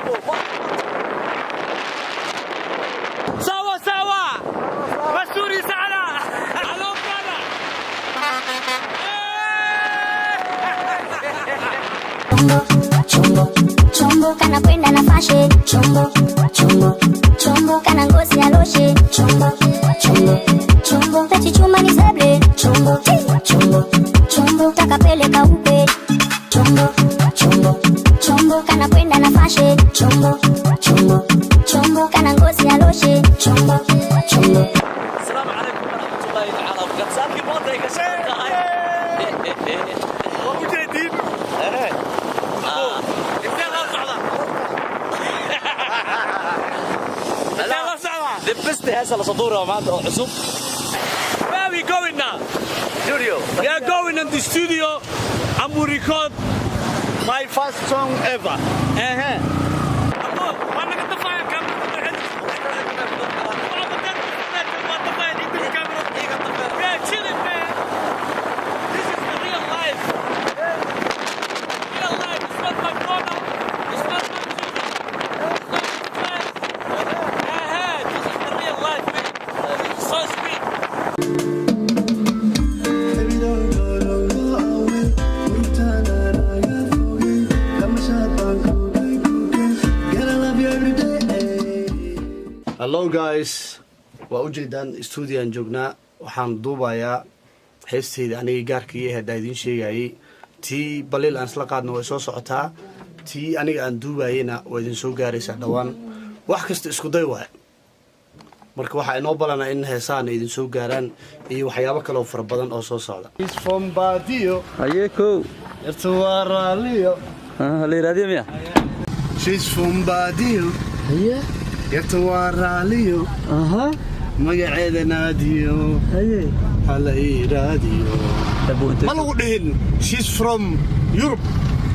سوا سوا مسوري سعلا الو برادا chombo chombo kana kwenda na fashe chombo chombo chombo kana ngozi ya loshe chombo chombo chombo tachi chuma ni zebre chombo chombo chombo takapeleka upe chombo chombo chombo kana kwenda na fashe chombo chombo chombo kana ngozi ya loshe chombo chombo. السلام عليكم ورحمة الله تعالى وبركاته. في موضوع كشيء وابو جديد لبست هسه لصدوره ما عنده عصب. Where are we going now? Studio. We are going in the studio and we record my first song ever. Hello guys, waa u jeedaan studio-an joognaa. Waxaan duubayaa heestayda aniga gaarkii hadda idin sheegayay. Tii balil aan isla qaadno way soo socotaa. Tii aniga aan duubayayna way idin soo gaaraysaa dhawaan. Wax kasta isku day waay. Marka waxa inoo balana in heesaan idin soo gaaraan iyo waxyaabo kale oo fara badan oo soo socda. Is from Badio. Ayeko. Yartuwaraliyo. Hali radio miya? She's from Badio. Aye. Yartuwaraliyo. magaceeda naadiyo hala iraadiyo ma lagu dhihin she's from Europe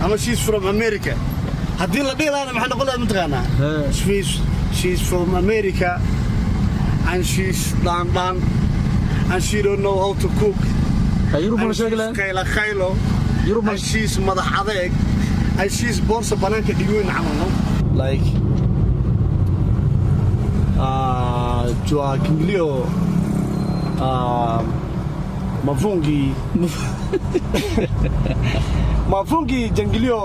ama she's from America haddii la dhihi lahaana maxaa noqon lahaa mataqaanaa she's from America and she's dan and she don't know how to cook khaylo and she's madax adeeg and she's boorsa banaanka dhigoyn camal like Joa Kinglio Mafungi Jangilio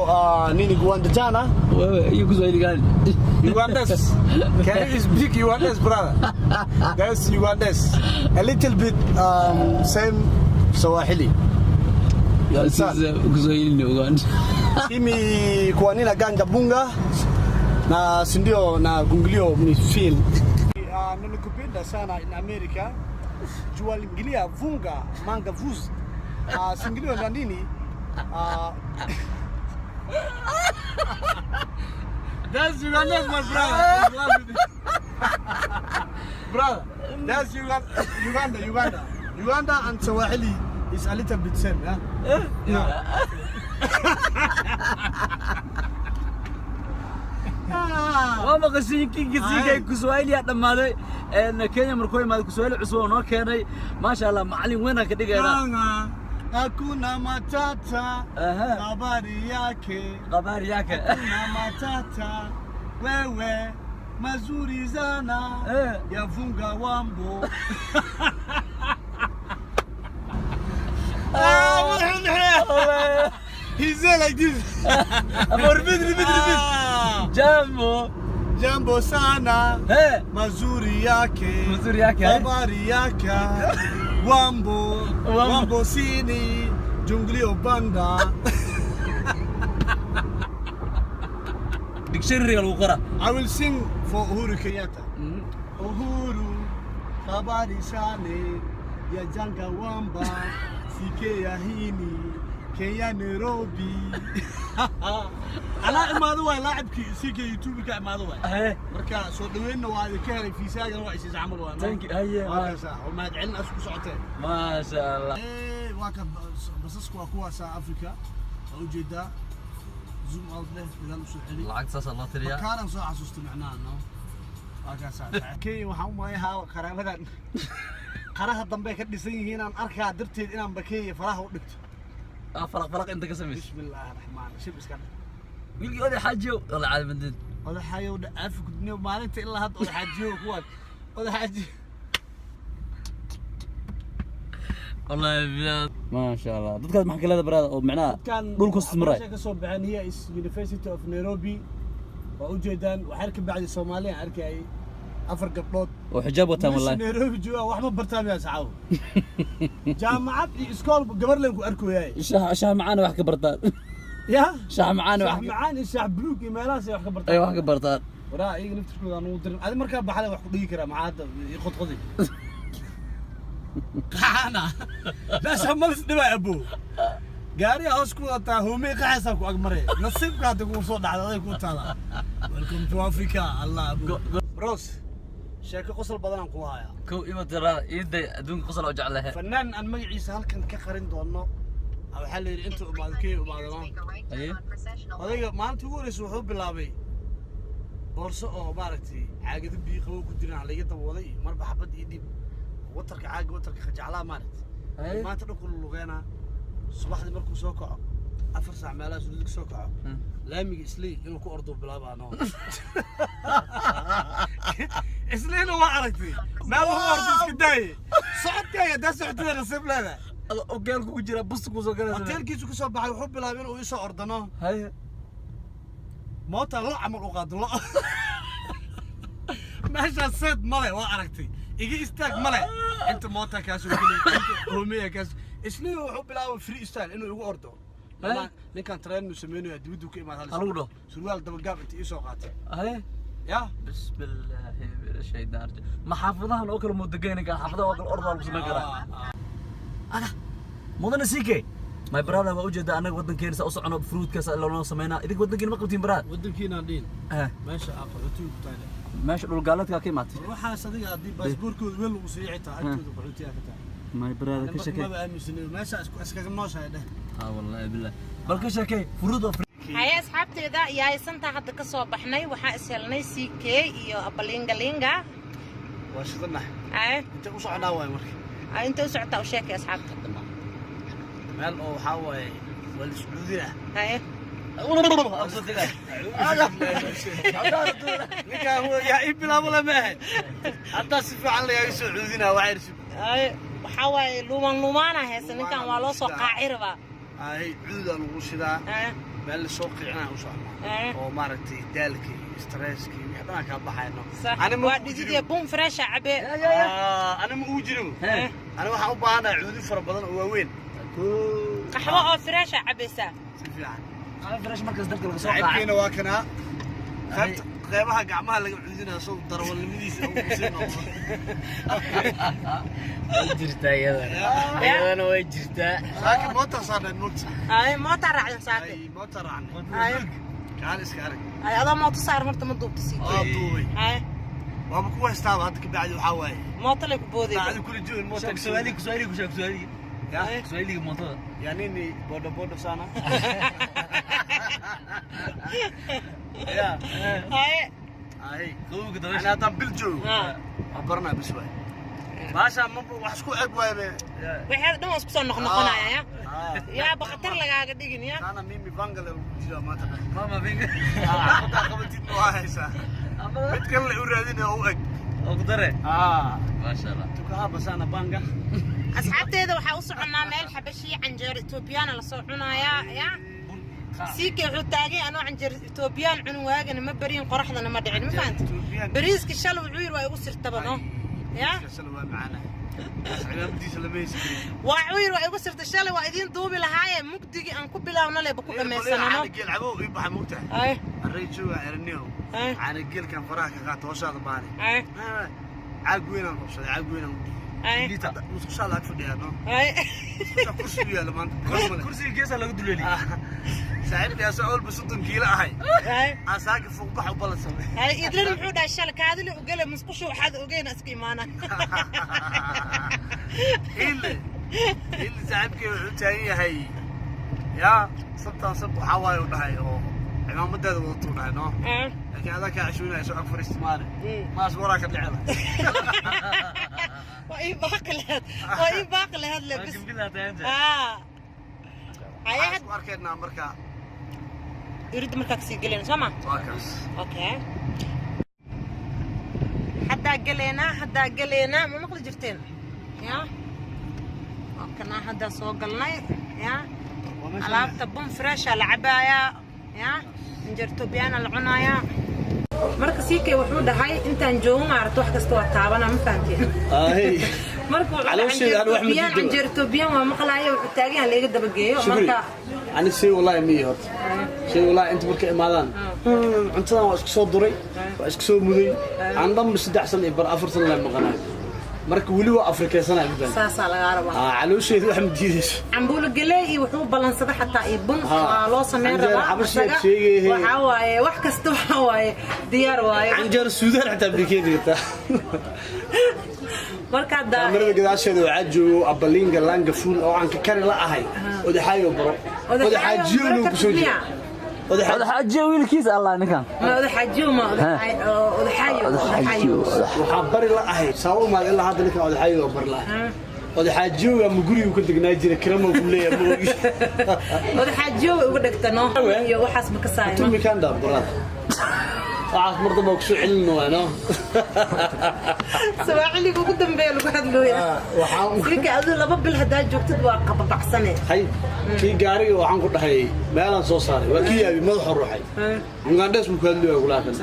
nini Gwanda jana you Kiswahili gani? Ugandas. Can you speak Ugandas, brother? That's Ugandas. A little bit same Swahili. Kiswahili ni Uganda. Kimi kwa nina ganja bunga na sindio na gungilio mnifeel. Nimekupenda sana in America. Jua lingilia vunga manga vuz. Singilio na nini? That's Uganda's my brother. Brother, that's Uganda. Uganda and Swahili is a little bit same, yeah? Yeah. وما قصدي كي كسوائلي هذا ماذا إن كينيا مركوي ماذا كسوائلي عصوا نوكيني ما شاء الله معلم وينك كديك هذا Hakuna matata habari yake hakuna matata wewe mazuri sana yafunga wambo He said like this. repeat. Jambo sana. Mazuri yake. Habari yake. Wambo sini. Junglio banda. Dictionary al-Uqara. I will sing for Uhuru Kenyatta. Uhuru. Habari sane. Ya janga wamba. Sike ya hini. Kenya Nairobi. أنا ما ذوي لاعب سيكي يوتيوب كا ما ذوي. مركا صوت وين وهذا كهري في ساجن رئيس يعمل وانا. تانك هي. وما دعنا أسكو ساعتين. ما شاء الله. إيه واكب بس أسكو أكوا سا أفريقيا أو جدة زوم أوت له إذا نسوا حلي. العكس أصلا الله تريا. كارن صاع عصوص معناه إنه. واكا ساعة. كي وحوم ما يها كرام هذا. قراه الضمبي كدي سنين هنا أركع درتي إنا بكي فراه ودت. فرق انت قسمت بسم الله الرحمن الرحيم شو بس كان يلقي هذا حاجه والله عاد من odaxayo afkudniyo maalinta ilaa hadda odaxajiyo kuwan odaxaji والله ما شاء الله dadkaad maxaa kaleeda barada oo macnaa dhulku ismaray ka soo baxan hiya is University of Nairobi waa u jeedaan waxay ka bacdi Soomaaliya arkay afar gabdhood oo xijaab wataan wallahi Nairobi jooga wax ma bartaan yaa saxaabo jaamacad iyo iskool gabar leen ku arkooyay shaah macaan wax ka bartaan ya shaah macaan shaah buluug iyo meelahaas wax ka bartaan ay wax ka bartaan waraa iyaga naftirkooda aan ugu dirin adi markaa baxday wax ku dhigi karaa macaada qodqodi qaana la shamal isdibaa abo gaari hoos ku wataa hoomay qaxaysa ku agmaray nasiibka hada ku soo dhacday ku taala welcome to Africa Allah bros sheeko qosol badan aan ku haya kow ima tira iida adduunka qosol oo jeclahay fanaan aan magaciisa halkan ka qarin doono waxa la yiri inta umaadkay umaadano odayga maanta ugu horeysay wuxuu bilaabay boorso oo maaragtay caagada biyo qabow ku jiraan laga daboolay marba xabad iyo dib watarka caaga watarka khajaclaa maaragtay maanta dhulku lugeena subaxdii markuu soo kaco 4 saac meelaha suudig soo kaco laamiga islii inuu ku ordo bilaabano isliina waa aragtay meel uu ordo iska daayay socodkaaga daa socodada nasiib leeda ogeelku ku jira bus ku soo galay hotelkiisu ku soo baxay wuxuu bilaabay inuu isoo ordano moota la amal u qaado la meesha sad male waa aragtay iga istaag male inta moota kaas oo kale hoomaya kaas isliina wuxuu bilaabay free style inuu igu ordo ninkan train uu sameeyo dibaddu ka imaad halugdo surwaal daba gaab inta isoo qaatay ya bismillaahi shaydan ma xaafadahan oo kale mudageenka xaafadaha oo kale ordo lagu sameyn karaa ana mudana siike my brother waa u jeeda anaga wadankeena sa u socono fruitkaas loo sameeyna idin wadankeena ma qabtiin brad wadankeena dhiin meesha aqoontu ku taagay meesha dhul gaaladka ka imaatay waxa sadiga hadii baasaboorkooda weel uu sii xitaa agtooda qaxootiga ka tahay my brother ka shakay ma aaminsanay meesha iskaga nooshahay dheh wallahi billah bal ka shakay fruit of هاي أصحابتي ذا يا سنتا حد كسر بحناي وحاسلني CK iyo abalingalinga واشطنا انت وش عنا واي مركي انت وش عطا وشاك يا أصحابتي مال او حواي والسعودية هاي لك هو يا ابن ابو لمهد حتى سفي على يا سعودينا وعيرش هاي وحواي لومان هيسن كان والو سو قاعربا هاي عودا لو شدا مال سو قيعنا وش او مارتي دالكي ستريسكي وحنا كا بخاينو انا ما ديدي بوم فريش عبي انا ما اوجرو انا waxaan u baahanahay cuudi fara badan oo waaweyn qaxwo oo fresh cabisa si fiican ana fresh markaas dadka laga soo qaacay ayna waa kana qeybaha gacmaha laga cuudinayo soo darwalnimadiisa oo kuseen oo jirtaa iyadana way jirtaa laakiin moota saarnaa moota ay moota raacin saaki ay moota raacnay ay kaan iska arag ay ada moota saar marta ma duubta si duubay ay waa ku haystaaba hadda ka bacdi waxa waaye moota la ku booday bacdi kula joogin moota su'aali ya su'aaliga mootada yani ni bodo sana ya ay qowga ana hadaan bil joogo abarna bisway maasha ma wax isku eg waaye wixii dhan isku soo noqnoqonaya ya baqatar lagaaga dhigin ya ana mimi bangale jira maanta mama binga hadda qabatid waa haysa mid kale u raadinay oo eg oo ku dare ma sha Allah tukaha basana banga asxaabteeda waxa u soconaa meel xabashi canjeer Ethiopian la soo cunaya ya سيك حتاجي أنا عن إثيوبيان عنواجن ما برين قرحنا ما دعين ما فهمت بريسك الشلو عوير ويقصر تبعه يا الشلو معنا أنا بدي سلميس وعوير ويقصر الشلو وإذين دوبي لهاي مقدي أن كبلا ونلا بكون ما يسنونه أنا جيل عبو يبقى ممتع أي الريت شو عرنيو أنا جيل كان فراك قاعد توصل باري أي عقوين القصة عقوين أي مش شاء الله تفديها نو أي كرسي يا لمان كرسي كيسة لو دلولي ساعد يا سؤال بصدق كيلا هاي أي أساق فوق بحر بلص هاي يدري محود الشلك هذا اللي وقال مسقش وحد وجينا اسكي معنا اللي ساعد كي تاني هاي يا صبت صب حواي وهاي أنا مدة وطولها نو لكن هذاك عشونا يسوق أكثر استمارة ما أصبرك العلا وأي باقي لهذا لبس كم كلها تنجح هاي أصبر كنا أمريكا يريد مركك سيقلين سما واكاس اوكي حدا قلينا ما مقل جرتين يا كنا هذا سوقلنا يا alaabta bun fresh la cabaaya ya injirto biyana la cunaaya marka siikay wuxuu dhahay intaan joogo ma aragto wax kasta waa taabana ma fahanteen marka injirto biyan waa maqlaayo wuxuu taagan leega daba geeyo marka ani shay wallahi miyad shay wallahi inta marka imaadaan cuntadan waa isku soo duray waa isku soo muday aan dhan 3 sano iyo 4 sano la maqanaay marka wali waa afrikaysanaa midaan saasa laga rabaa caloosheedu wax madiidayso cambuulo galay iyo wuxuu balansada xataa iyo bun loo sameyn rabaa waxa waaye wax kasta waxa waaye diyaar waaye anjeer suudaan xataa bikeedita marka marada gadaasheeda waxa joogo abalinga langa fuul oo aan ka kari la ahay odaxaayo baro odaxaajiyo loo ku soo jeedo odaxaajiyo wiilkiisa allah ninkan ma odaxaajiyo waxa bari la ahay sabab ma ilaa hadda ninkan odaxaayo bar la odaxaajiyo ama guriga ku degnaa jira kiramo ku leeyahay moogi odaxaajiyo uga dhigtano iyo waxaas ma ka saayay tumi kan da barad waxaas marda ma ku soo celinno waano sawaacili ugu dambeeyay lagu hadlooyaa waxaan adu laba bil hadaa joogtid waa qababacsanay hay kii gaariga waxaan ku dhahay meelan soo saaray waa kii yaabi madax ruuxay Ugandas mu kala leeyahay kulaakan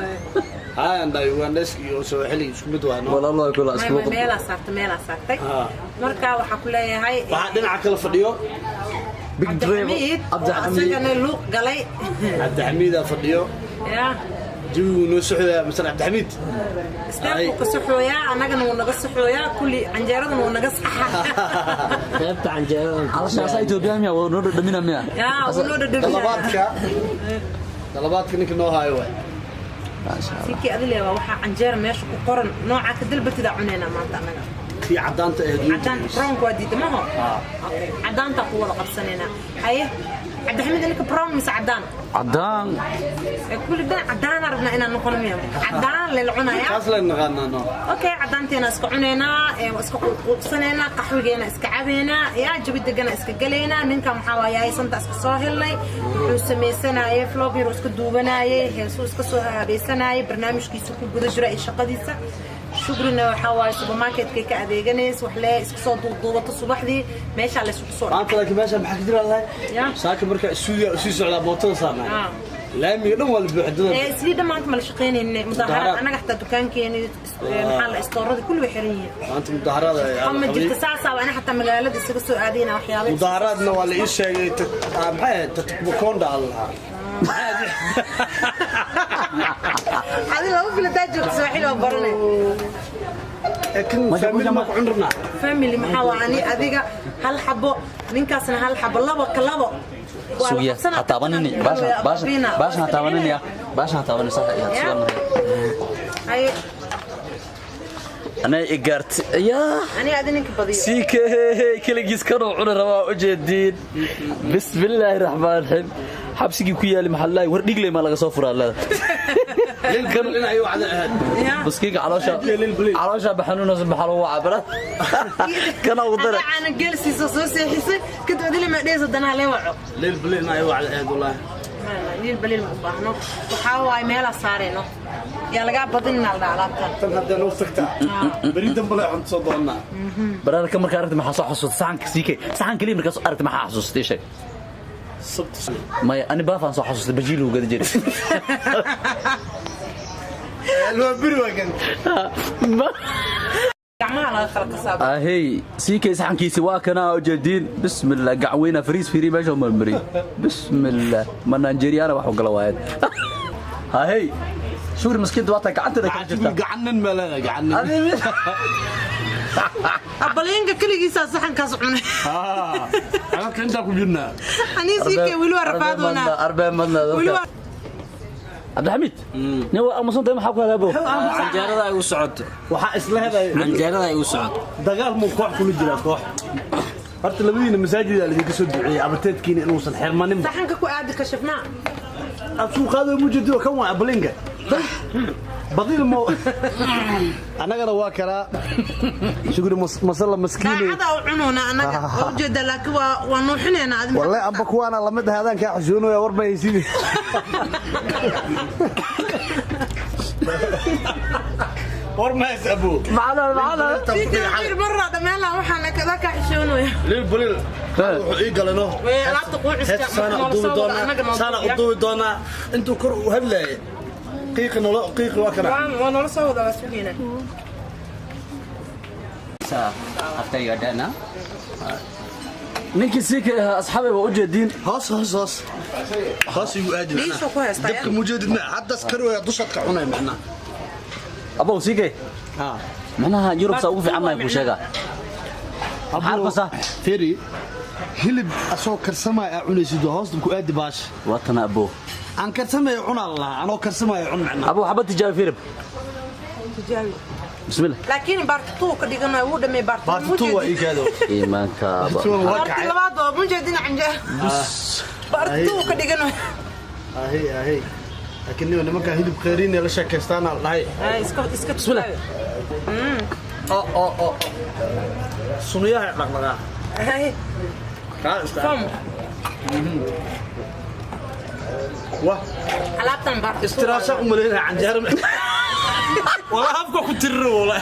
anda Ugandas iyo Soomaali isku mid waano wallahi kula isku meel saartay marka waxa ku leeyahay waxa dhinaca kala fadhiyo big driver Abdulhamid luuq galay Abdulhamid fadhiyo ya جو نسحويا مثلا عبد الحميد استاذ كسحويا انا نغا سحويا كل عنجيرده نغا صحا قيبت عنجيرده على شاشه ايتوبيا ميا ونو دمينا ميا يا ونو دمينا طلباتك نك نو هاي واي ما شاء الله سيكي ادلي waxa عنجير meesha ku qoran nooca ka dalbatida cuneyna maanta anaga في عدانته عدان برون كواديد ما هو عدانته قوه qabsanayna haye عبد الحميد انك براون مس عدان كل ده عدان ربنا ان نقول ميم عدان للعنايا اصلا نغنى اوكي عدانتنا اسك عنينا اسك قوسنينا قحوينا اسك عبينا يا جبد دغنا اسك غلينا نينكا maxaa waayay santa isku soo helay wuxuu sameeysanay flobir isku duubanay heeso isku soo habeesanay barnaamijkiisa ku guda jiray shaqadiisa شكرنا وحواي سوبر ماركت كيك أديجنيس وحلا إسكسو دوبة الصباحدي ماشي على سوق الصور. أنت لكن ماشي بحكي لك الله. ساكن مركز السوية سويس على بوتل صامع. لا ميلهم ولا بيحدون. سيدا ما أنت ملشقين إن مظاهرات أنا قحت دكان كيني محل استورد كله بحرية. أنت مظاهرات. هم جبت ساعة وأنا حتى مقالة السوق قاعدين وحيالي. مظاهرات نوال إيش شيء محل تتبكون ده الله. هذا لو في التاجر سواحيل وبرنا لكن فاميلي ما عمرنا فاميلي محاواني أذيك هالحبو نينكاسنا هالحبو لبو كلبو سويا هتابنني باش هتابنني يا باش هتابنني صح يا هاي أنا إجرت يا أنا أدينك بدي سيك كل جيس كانوا عنا رواء جديد بسم الله الرحمن الرحيم حبسي كويا لمحلاي ورديك لي ما لقى صفر الله كانوا لنا أيوة على بس كيك علاشة بحنون سبحانه وعبرة كانوا وضرة أنا جالسي صوصي حسي كنت أدري ما ليش ضدنا عليه وعو ليل بلينا أيوة على هذا والله ليل بليل مباهنو وحاول ميلا صارينو يا لقى بدنا على هذا نوفتك بريد بلا عند صدرنا برا كم كارت ما حصل حصل ساعن كسيكي ساعن كليم ركز أرت ما حصل شيء صبت ما أنا بافن صح حصل بجيله قد جري لو بروجن هي سيكي ساعن كيسي واكنا وجدين بسم الله قعوينا فريز فري باش هم المري بسم الله من نيجيريا وحو قلوايد هي شو المسكين دواتك قعدت ذاك الجد قعنن ملا قعنن أبلينك كل جيسا صحن كاسعونه أنا كنت أقول لنا أنا سيكي ولو رفاضونا 40 من عبد الحميد نو أمسون ما حكوا لابو عنجرة أيو سعود وحق إسلاه عنجرة أيو سعود دجال مو كوح كل جلا كوح فرت لبين المساجد اللي كسود عبرتت كيني نوصل حرمان صحن كوي عاد كشفنا السوق هذا موجود وكم أبلينجا بديل مو أنا قال واكرا شكرا مصلى مسكيني هذا عنونا أنا أوجد لك ونوحنا أنا والله أبوك وأنا لمد هذا كحجونه يا وربا يسيدي ورماس أبو معنا في كثير مرة دمنا وحنا كذا كحشونه ليه بليل إيه قال له لا تقول سنة أضوي دونا أنتوا كروا هلا قيق نلا قيق واكرا وانا رسول هذا سوينا after you are done huh? ninkii sii ka asxaabay waa u jeedin خاص يؤدي ليش هو هسه دبك موجود حتى سكروا يا دشت كعنا معنا abow sii kay ها macnaha Yurub saa ugu fiican ma ku sheega أبو فيري هلب أسوأ كرسمة عنيسيد هاست بكو أدي باش watana abow عن كرسمة عنا الله أنا كرسمة عن معنا abow xabad tijaab firib تجاوي bismillah لكن بارتو كدينا ودا مي بارتو إيه كذا iimaanka بارتو لبعض مجدين عن جه بارتو كدينا هي لكن لما كان هلب خيرين يلا شكستان الله اسكت بسم الله سنيا لقلقة هاي فم واه حلابتن بارتو استراسة أمرينا عن جرم والله أبقى كتير والله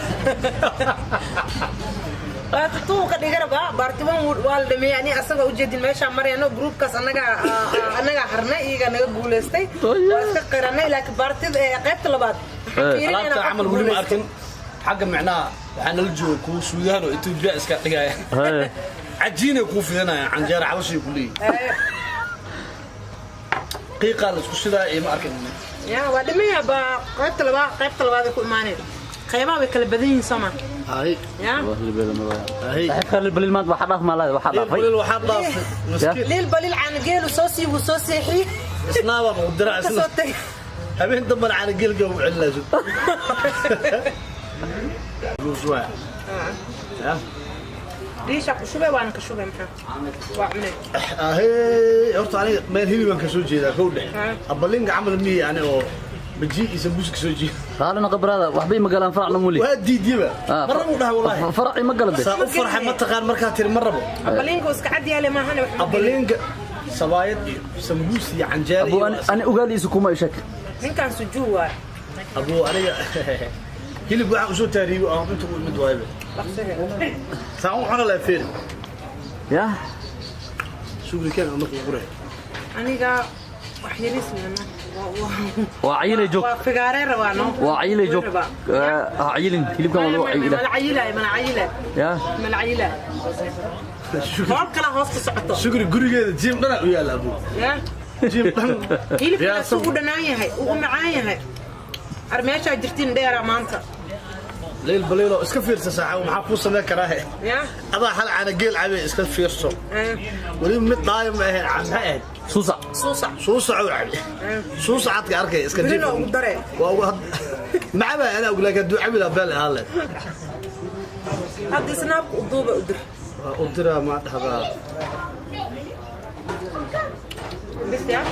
بارتو كدينا بارتو والدم يعني أصلا وجدين ما شامر يعني جروب كاس أنا حرنا إيجا نقولستي بس كقرنا لكن بارتو قيبت لبعض حلابتن عمل ولي ما أركن حاجة معناها عن الجو كو سودان وإثيوبيا إسكت دقايق عجينة كو فينا عن جار عوشي كلي قيقة لسكوشدا إيه ما أركن يا ودمي با قيبت لبعض كل ماني قيبة بكلبدين سما هاي يا هاي xaqal balil maad waxa dhaaf maalay waxa dhaafay بليل واحد لاص مسكين ليل بليل عن جيل وصوصي وصوصي إسنابا ودرع إسنا صوتي هبين دمر على جيل جو علاج شوية ليش أكو شو بيوان كشو بيمحى وعمله هي أرت علي ما هي من كسوجي ذا كله أبلين عمل مية يعني أو بتجي يسموش كسوجي qaalana qabrada waxbay magalaan faracna muli وادي ديبا مرة وده والله faracii ma galabay فرحة ما تقال مركها تري مرة بو أبلينكو اسكعدي على ما هنا أبلين سبايد سمبوسي عن جاري abow ani ugaaliisu kuma ishak إن كان سجوا أبو علي هلي بقى وشو تاريخ أو أنتوا مدوايبة ساعون أنا لا فين ya شو اللي كان عمك يقرأ أنا جا وحيريس لنا waa cayilay joog وفقاري روانو waa cayilay joog cayilin hilibkan waa loo cayilay من عيلة ya من عيلة هون كلا هوست سعته شكري قري كذا جيم أنا ويا أبو يا جيم هيلي في السوق دناية هاي ومعايا هاي أرمياشا جرتين ديرا مانتا ليل بليلو اسكفير ساعة ومحفوظ ما كراهه يا هذا حل على جيل عبي اسكفير صو ولي متضايم عن هاي suusa صوصة عبي صوص عاد كاركي اسكجيب برينو ودري مع ما انا اقول لك ادو عبي بال هلا هذا سناب وضوبة ودر قلت ما هذا بس يا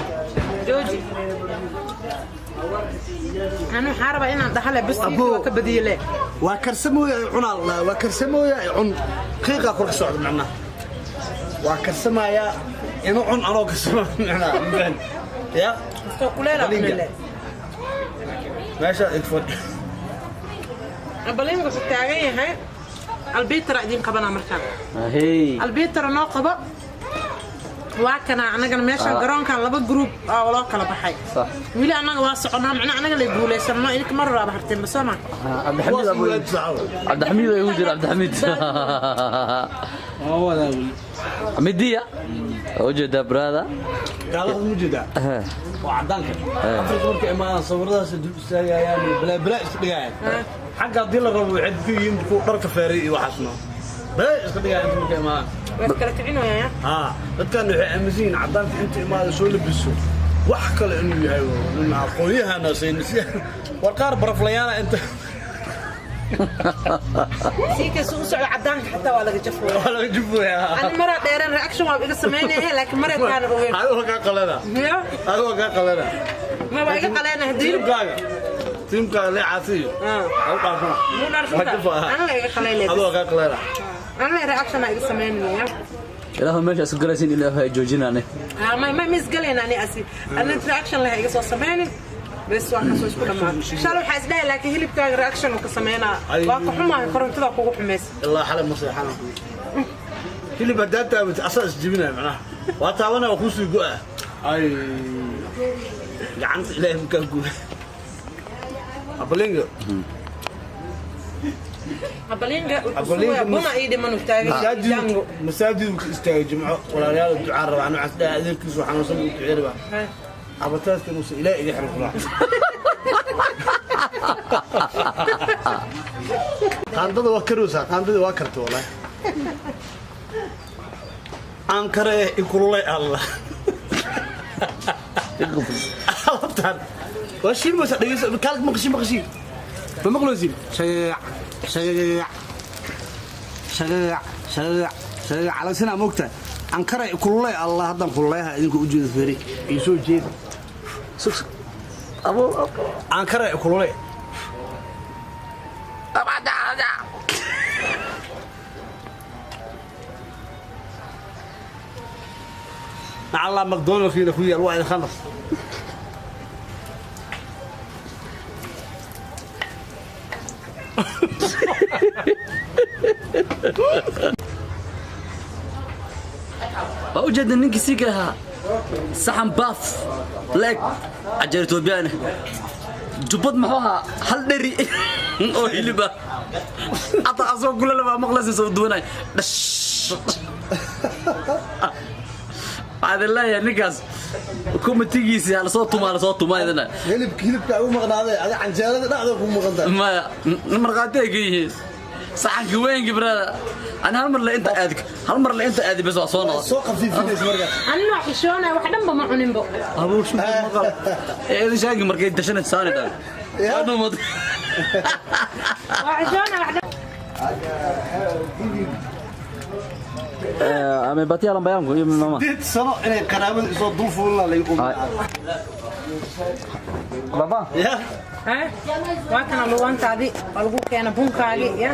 جوجي أنا حاربة إن دخل بس وكبدي له وكرسمو يا عنا الله وكرسمو يا عن قيقة كل صعد معنا وكرسمو يا إنه عن أروك سما معنا يا كلنا كلنا ماشي اتفضل أبلين قصة تاعي هاي البيت رايدين قبنا مركان hey البيت ترى ناقبة أنا ماشي قران كان لبا جروب ولا كلا بحي صح ويلي أنا واسعنا أنا اللي بقول سمنا إنك مرة بحرتين بس أنا عبد الحميد أبو عبد الحميد يوجد عبد الحميد هو ذا حميدية وجد برادا قال موجودة وعدانك أفرق مركي إما صورتها سدوسها يعني بلا استقياء حق الدين الربو عد فيه يمكو درك فاري وحسنا بلا استقياء أنت مركي إما بس كلك عينه يا dadkan amazing cadaan inta imaada soo labiso wax kale inuu yahay ma aqoonyahan saynisya warqaar baraflayana inta سيك سوسع عدان حتى ولا جفوا wala jibuya أنا مرة دايرين رياكشن ما بيجي سمينه لكن مرة كان بقول هذا ka qalada يا هذا ka qalada ما بيجي قلنا هديل gaaga تيمك لا عاصي او قافنا مو نرسلها انا لا قليله هذا قليله انا رياكشن اي سمينيا ilaahu meesha isku galaysin ilaahu ay joojinaan ما مسقلين أنا أسي أنا رياكشن لها يقص السماني بس واحد سويس كل ما شالوا حاسدها لكن هي اللي بتاع رياكشن وكسمينا واقع حما كرم كذا قوة حماس الله حلم مصيحنا هي اللي بدأت بتأسس جبنا معناها واتعاونا وخوص الجوع أي لعنت إلهي مكان جوع أبلينجا أبلينجا بما إيدي منو تاجي مساجد استجمعوا ولا ريال الدعاء ربع أنا عسى هذيك سبحان الله سبحان الله تعيرها أبتاس كنوس إلهي يحرق الله قاندد وكروسا قاندد وكرت والله أنكره يقول لي الله أبتان وشي مسا كالك مقشي بمقلوزين شيء على سنة مكتة أنكره يقول لي الله هذا يقول لي إنك وجود فريق يسوي جيد أبو أنكره يقول لي الله مقدوني فينا خويا الواحد خلص وجد انك سيكها صحن باف لك عجرتو بيانه جبد محوها هل دري او هلبا اتا اسو كل لما مخلص سو دوناي هذا لا يا نكاس كومتيجيسي على صوت ما اذا هلبك او مقناده على عنجاله دحده كو مقنده ما مرقاتيغي صحن وين قبره انا هالمر لا انت ادي بس وصونا سو خفيفينيس مرقه انا حشونه وحدنبا ما عنينبو ابو شو مقال اذا شاقي مركي دشنه سانه انا مد وحشونه وحدنبا اما باتي على بيانكو يا ماما ديت سنه اني قرابه سو دولفو لا يقوم بابا ها وكان لوانتادي algu keena bunkaagi ya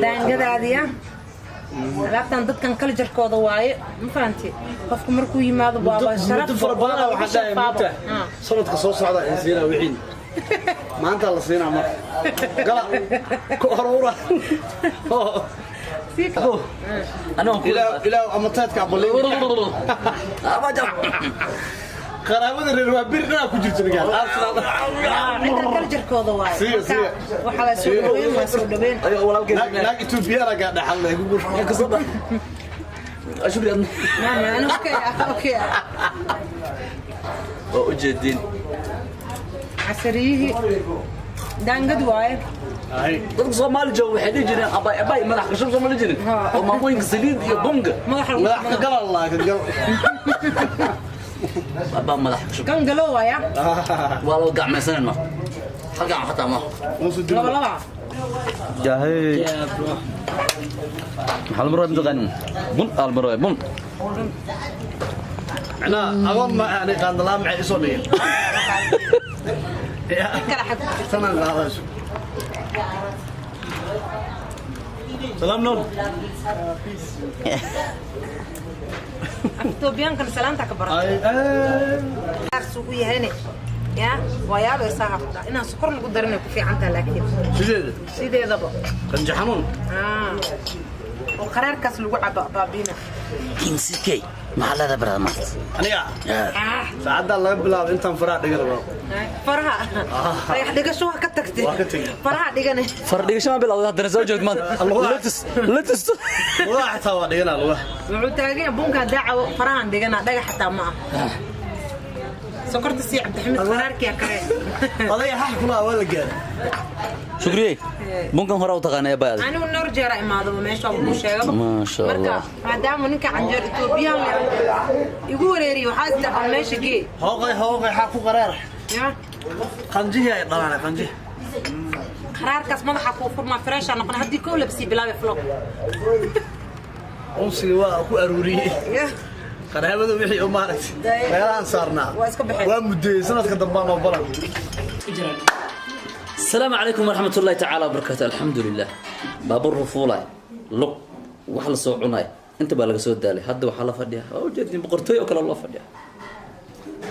daangadaadi ya laabtan dadkan kala jirkooda waaye ma fahanti qofku markuu yimaado baaba sharaf farbana waxa dhaay mita sanadka soo socda in siina wixiin maanta la siina mar gala ku horura سيكو انا الى امتاتك ابلين قرابه الروا بيرنا ku jirto niga inta kala jirkooda waaye waxa la soo dhaweyn ayo walaalkay naag Ethiopia raga dhaxal leh ugu ka soo dhan ashuri انا اوكي وجدين عسريه دانقد واي dadka Soomaali jooga waxay dhigeen abay madax ka shaqo Soomaali jirin oo maamooyinka saliid iyo bunga madax ka gal Allah ka gal aba madax kan galo waaya walo gacmaysan ma halka xataa ma laba jahay hal maro mid bun al maro bun انا اظن ما يعني قاندلا معي اسو دغين kala xad سنه هذا سلام نور توبيان كان سلامتك برا اي ارسو يهني يا ويا بيصاحب انا سكر لو درنا في عنتها لكن سيده دبا كان جحنون وقرار كاس لو عبا بابينا كينسكي محلada barnaamij aniga saacada laga bilaabo intaan faraha dhigana faraha ay dhigasho ka tagtay faraha dhigane fardhigasho ma bilowday hadda soo joogto maanta latis waa taa waa dhigana luga wuxuu taagay bunka daaco farahan dhigana dhaga xataa ma ah sokorta si Cabdi Xamid qaraarkii akareen oday xaq kula wala gaar shukriye bunkan hore u taqaanay baad أنا ونرجع إماذا وماشى ومشاغب ما شاء الله هذا منك عن جر إثيوبيا يقول ريري وحاسد على ماشي جي هوقي حاكو قرار يا قنجيه يا طلعنا قنجيه قرار كاس ما حكوا فرما فريش أنا قن هدي كله بس بلا فلوق أمسي وأكو أروري قرابة وحي أمارك غيران صارنا ومدي سنة كدبان وبلد السلام عليكم ورحمة الله تعالى وبركاته. الحمد لله بابور رفولاي لق وحلا صوعناي أنت بالك سود دالي هذا وحلا فديها أو جدني بقرتي وكل الله فديها.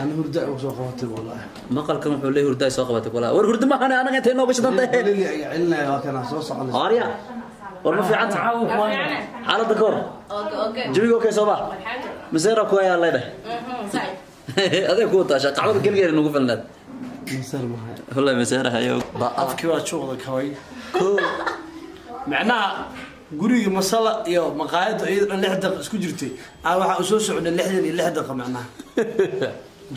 أنا هرداء وسوقاتي والله ما قال كم حولي هرداء سوقاتك ولا ورهرد ما أنا قلت هنا وبش تنتهي. علنا كان صوص على آريا والله في عنك على الدكور. اوكي جميل أوكي صباح. مسيرة كويا الله ده. سعيد هذا كوتا شا قعدوا كل غير نوقف لنا. مسار معي والله مسيرة هيو. أفكي وشغلك هواي معناها guriga masala iyo maqaayad ay 6 daqiiqo isku jirtay waxa uu soo socday 6 daqiiqo macnaha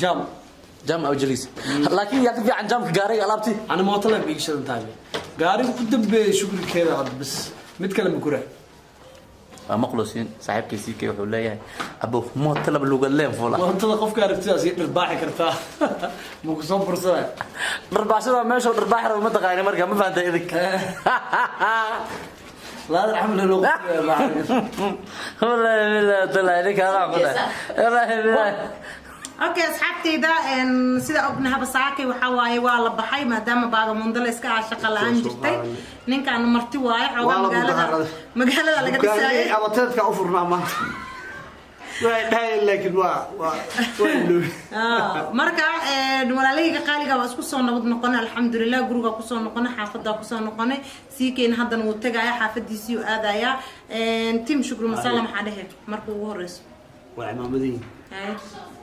jam أو جليس لكن يكفي عن جام كجاري ألابتي أنا ما طلع بيكشن تاني قاري قدام بشغل كذا بس متكلم بكره مخلصين صاحب كيسي كي وحول لي أبو ما طلب اللغة اللي فولا وأنت قف كارفتي أزيد الباحي كرتاه مقصود برسالة ربع سنة ماشي ربع حرب المنطقة يعني مركب ما فهمت إذك لا الحمد لله والله بالله طلع لك هذا والله بالله اوكي اصحابتي ده ان سida ognaha basaakay waxa waaye waa la baxay maadaama baaga mundal iska shaqo la'aan jirtay ninkan marti waaye magaalada laga dhisay ama teedka u furnaa maanta way dhahay laakiin waa marka walaalayga qaaliga waa isku soo nabad noqon alxamdulillah guriga ku soo noqon xaafada ku soo noqon siikeen haddana uu tagaya xaafadiisii uu aadaya tim shukru masala maxaa dhahay markuu ugu horeyso waa imaamadii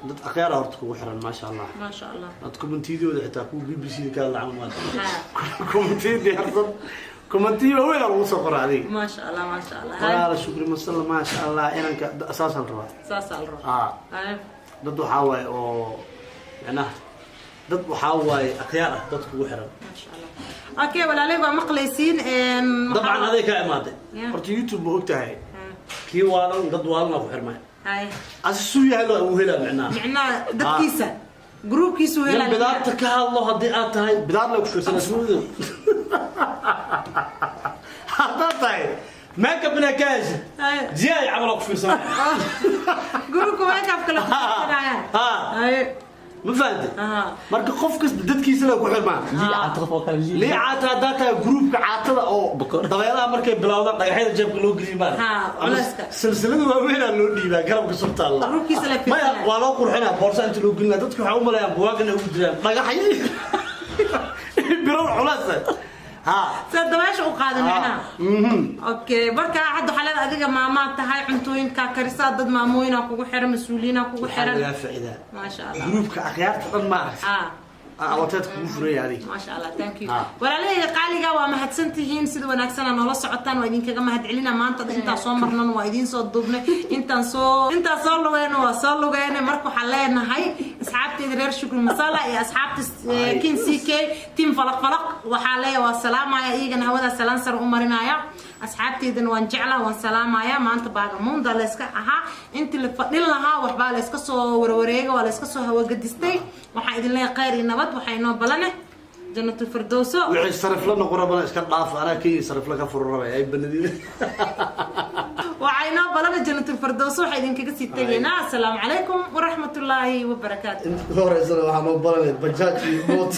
dad akhyaar horta kugu xiran ma sha Allah dad kumentidooda xitaa ku BBC ka lacag ma kumentidii harsan kumentiyada weyn lagu soo qoraaday ma sha Allah wala shukri masala ma sha Allah inanka asaasan raba dad waxa waay oo macnaha dad waxa waay akhyaar ah dad kugu xiran ma sha Allah okay walaalay waa maqlaysiin dabcan aday ka imaatay horta YouTube ma ogtahay kii waalan dad waalan ku xirmay هاي أسوي هلا وهلا معنا دكيسة جروب كيسو هلا بدأت كهالله هدي أنتهي بدأت لك في سنة سنود هذا ما كبنا كاج جاي عملك في سنة جروبكم ما كاب كله هاي ما فهمت مركب خفكس بدت كيس لك وحول معه ليه عاطة داتا جروب كعاطة أو ضيالها مركب بلاوضة ضيحين جاب كله قريب بار سلسلة وين اللي دي بقى قرب قصبت الله جروب كيس لك ما ولا أقول حنا بورصة أنت لو قلنا دتك حوم ولا يبغاك إنه يودران ضيحين بيروح علاسة سدواش وقادم هنا اوكي بركا عدو حلال اديق ماما تهاي عنتوين كاكريسات ضد ماموين كوغو خيرن مسؤولين كوغو خيرن يا فائده ما شاء الله جروبك اخيار تقن ما awatadku ku furay adiga ma sha Allah thank you walaalay qaaliga waa mahadsantihiin sida wanaagsan noo socotaan waa idinkaga mahadcelina maanta inta soo marnan waa idin soo duubnay inta soo lugeena marka waxa leenahay asxaabteeda reer shukr masala iyo asxaabta kin CK team falaq waxa leeyahay waa salaamaya iyagana hawada salaan sar u marinaya asxaabteedana waan jeclaa waan salaamaya maanta baaga munda la iska aha inta la fadhin lahaa waxba la iska soo warwareega waa la iska soo hawa gadistay waxa idin leeyahay khayr iyo nabad waxa inoo balane jannatul firdaws wixii sarif la noqon rabana iska dhaaf ana kii sarif la ka furrabay ay banadiin waxa inoo balane jannatul firdaws waxa idin kaga sii tagaynaa assalaamu calaykum wa rahmatullaahi wa barakaatuh inta hore waxa noo balane bajaaj iyo moot